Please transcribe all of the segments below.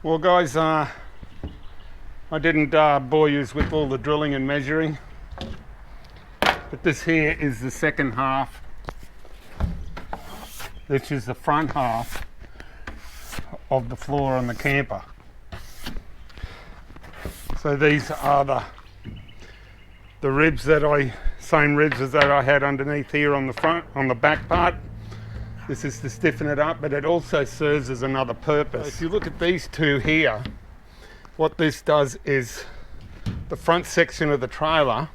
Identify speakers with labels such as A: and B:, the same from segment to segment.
A: Well guys, I didn't bore you with all the drilling and measuring, but this here is the second half, which is the front half of the floor on the camper. So these are the ribs same ribs as that I had underneath here on the front, on the back part. This is to stiffen it up, but it also serves as another purpose. So if you look at these two here, what this does is the front section of the trailer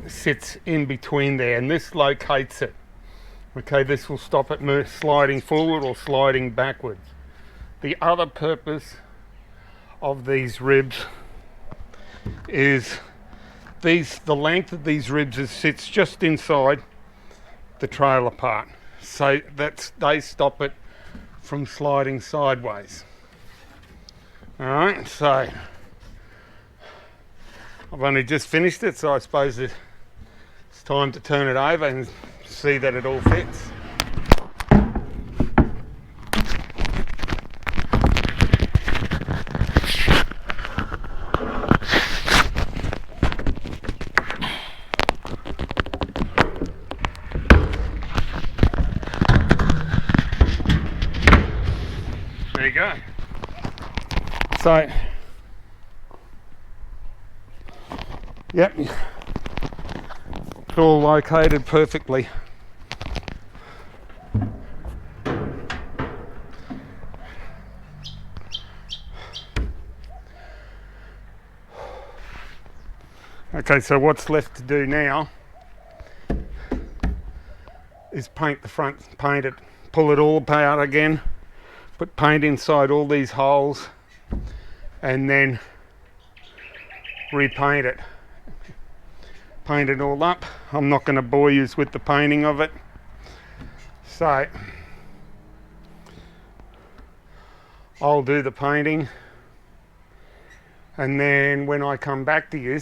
A: sits in between there, and this locates it. Okay, this will stop it sliding forward or sliding backwards. The other purpose of these ribs is the length of these ribs sits just inside the trailer part, so they stop it from sliding sideways. All right, so I've only just finished it, so I suppose it's time to turn it over and see that it all fits. There you go. So, yep, it's all located perfectly. Okay, so what's left to do now is paint the front, paint it, pull it all apart again, put paint inside all these holes, and then repaint it. Paint it all up. I'm not going to bore you with the painting of it. So I'll do the painting, and then when I come back to you,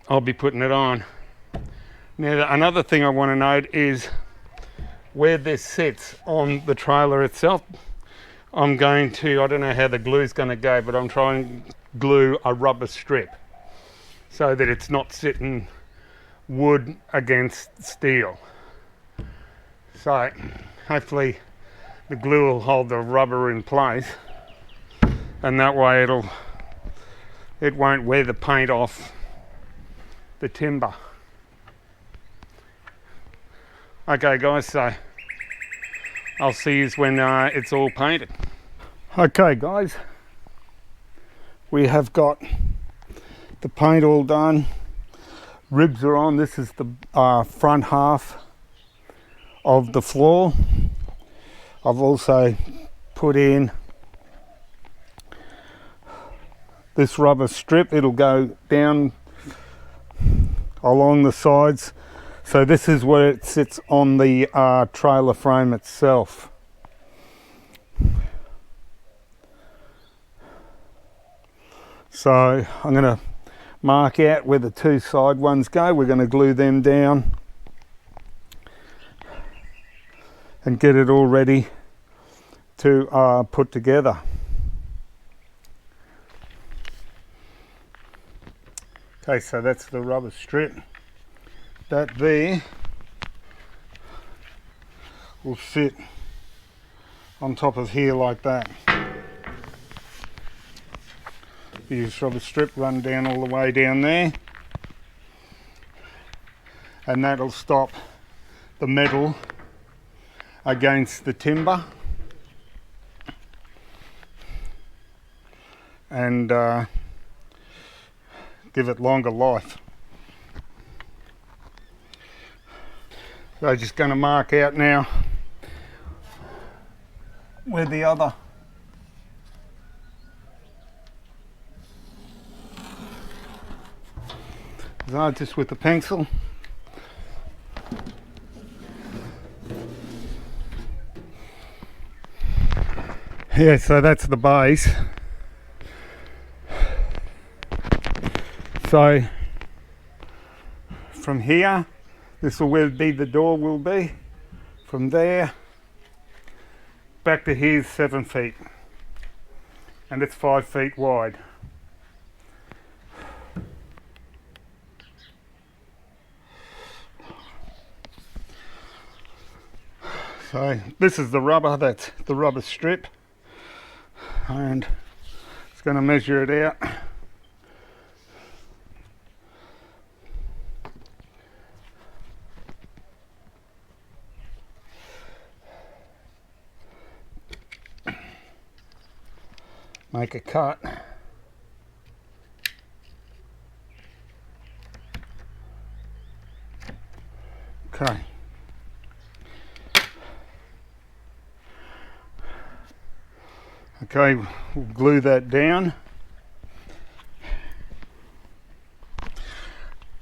A: I'll be putting it on. Now another thing I want to note is where this sits on the trailer itself. I'm going to, I don't know how the glue is going to go, but I'm trying to glue a rubber strip so that it's not sitting wood against steel. So hopefully the glue will hold the rubber in place, and that way it won't wear the paint off the timber. Okay guys, so I'll see you when it's all painted. Okay guys, we have got the paint all done. Ribs are on. This is the front half of the floor. I've also put in this rubber strip. It'll go down along the sides. So this is where it sits on the trailer frame itself. So I'm going to mark out where the two side ones go. We're going to glue them down and get it all ready to put together. Okay, so that's the rubber strip. That there will sit on top of here like that. Use rubber strip, run down all the way down there, and that'll stop the metal against the timber and give it longer life. So I'm just going to mark out now where the other just with the pencil. Yeah, so that's the base. So from here, this will where the door will be. From there back to here's 7 feet, and it's 5 feet wide. So this is the rubber, that's the rubber strip, and it's going to measure it out. Make a cut. Okay. Okay, we'll glue that down.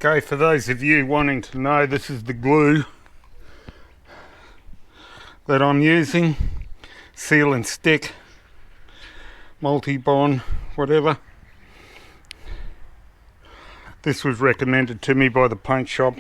A: Okay, for those of you wanting to know, this is the glue that I'm using. Seal and stick, multi-bond, whatever. This was recommended to me by the paint shop.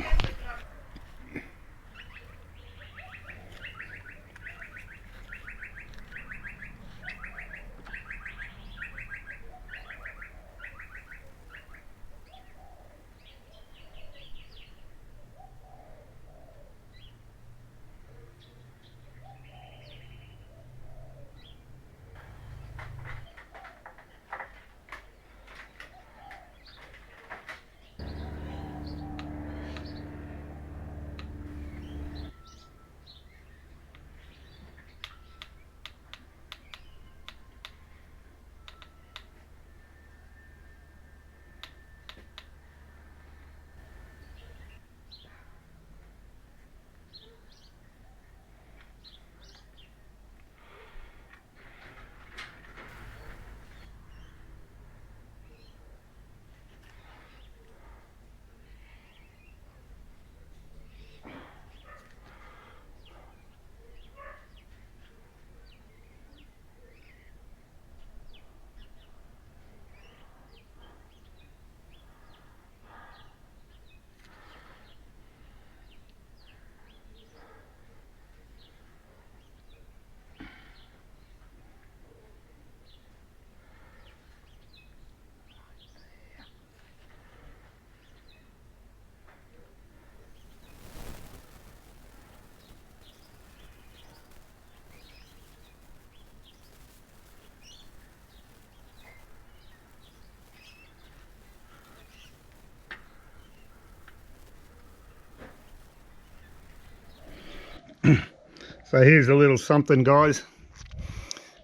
A: So here's a little something, guys.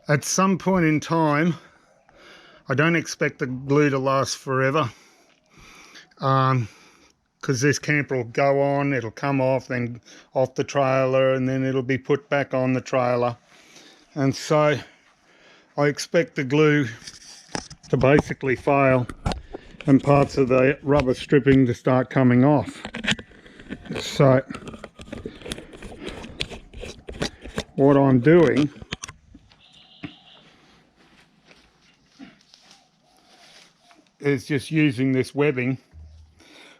A: At some point in time, I don't expect the glue to last forever, because this camper will go on, it'll come off, then off the trailer, and then it'll be put back on the trailer. And so I expect the glue to basically fail and parts of the rubber stripping to start coming off. So what I'm doing is just using this webbing,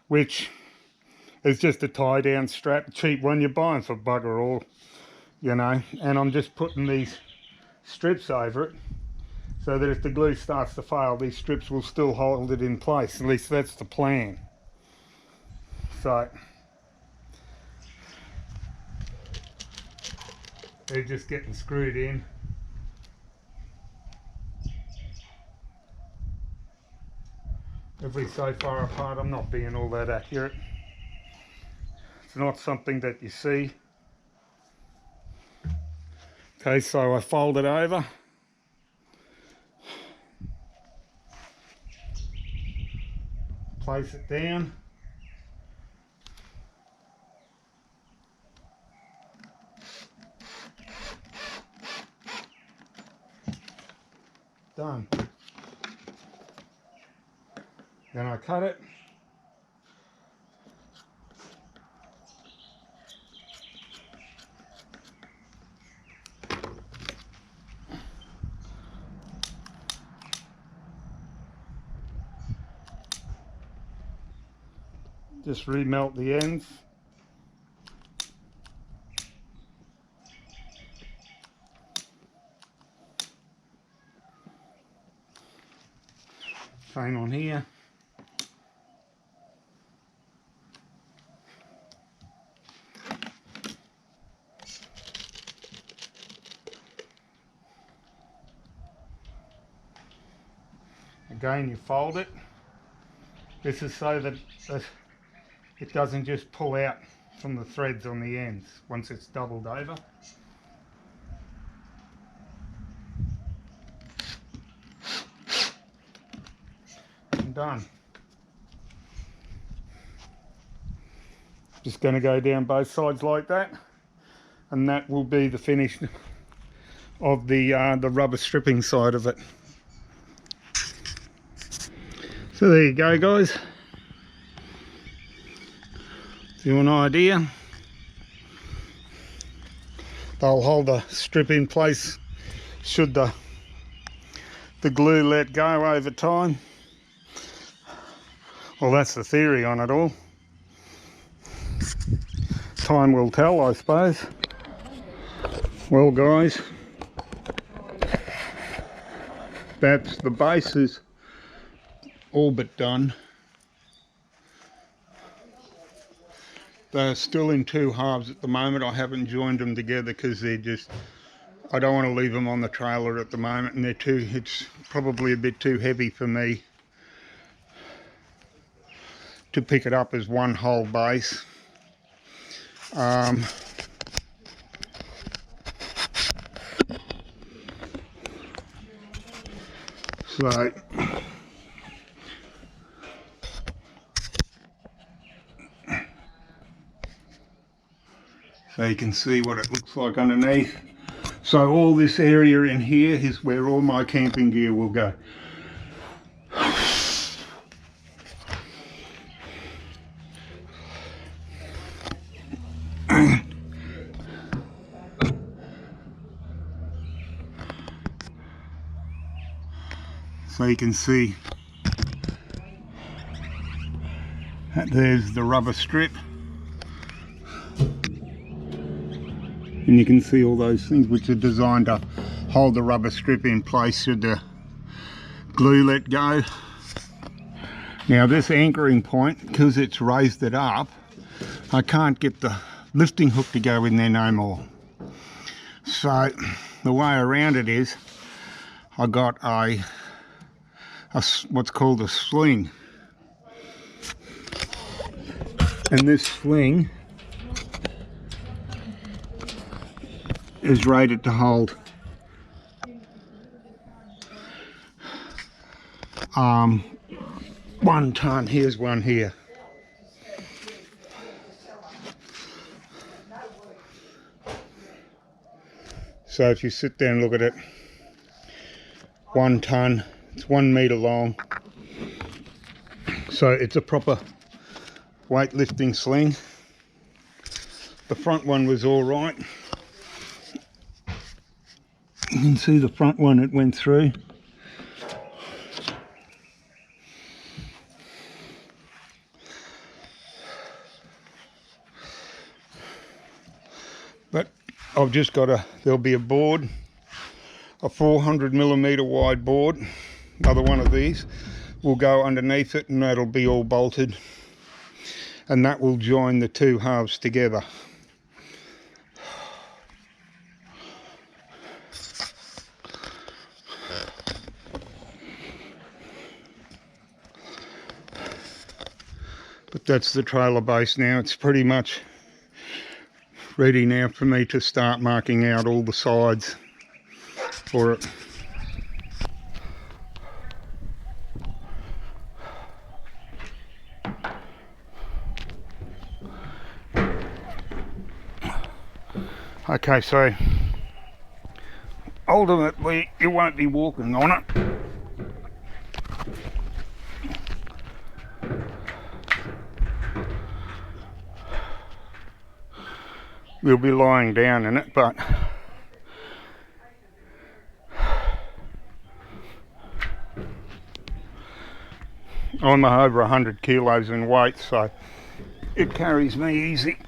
A: which is just a tie down strap, cheap one you're buying for bugger all, you know, and I'm just putting these strips over it so that if the glue starts to fail, these strips will still hold it in place. At least that's the plan. So they're just getting screwed in. Every so far apart, I'm not being all that accurate. It's not something that you see. Okay, so I fold it over. Place it down. Done. Then I cut it. Just remelt the ends. Same on here. Again, you fold it. This is so that it doesn't just pull out from the threads on the ends once it's doubled over. And done. Just going to go down both sides like that, and that will be the finish of the rubber stripping side of it. So there you go, guys. Give you an idea. They'll hold the strip in place should the glue let go over time. Well, that's the theory on it all. Time will tell, I suppose. Well, guys, that's the bases all but done. They're still in two halves at the moment. I haven't joined them together because they're just, I don't want to leave them on the trailer at the moment, and it's probably a bit too heavy for me to pick it up as one whole base. So you can see what it looks like underneath. So all this area in here is where all my camping gear will go. So you can see that there's the rubber strip, and you can see all those things which are designed to hold the rubber strip in place should the glue let go. Now this anchoring point, because it's raised it up, I can't get the lifting hook to go in there no more. So the way around it is I got a what's called a sling, and this sling is rated to hold 1 ton. Here's one here. So if you sit there and look at it, 1 ton, it's 1 meter long. So it's a proper weightlifting sling. The front one was all right. You can see the front one, it went through. But I've just got there'll be a board, a 400mm wide board, another one of these will go underneath it, and that'll be all bolted, and that will join the two halves together. But that's the trailer base now. It's pretty much ready now for me to start marking out all the sides for it. Okay, so ultimately you won't be walking on it. You'll be lying down in it, but I'm over 100 kilos in weight, so it carries me easy.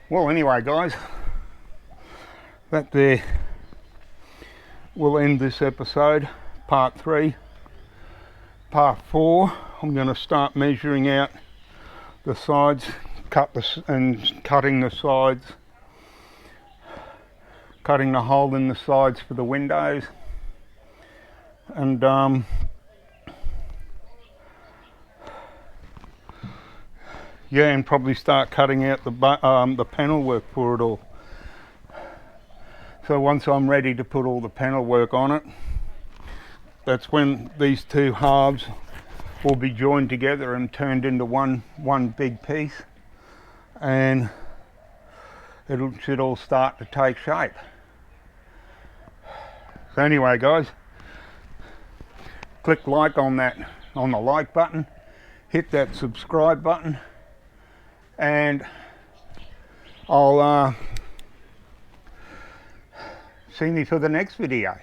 A: Well, anyway, guys, that there will end this episode, part 3. Part 4, I'm going to start measuring out the sides, cutting the sides, cutting the hole in the sides for the windows, and yeah, and probably start cutting out the panel work for it all. So once I'm ready to put all the panel work on it, that's when these two halves will be joined together and turned into one big piece, and it should all start to take shape. So anyway guys, click like on the like button, hit that subscribe button, and I'll see me for the next video.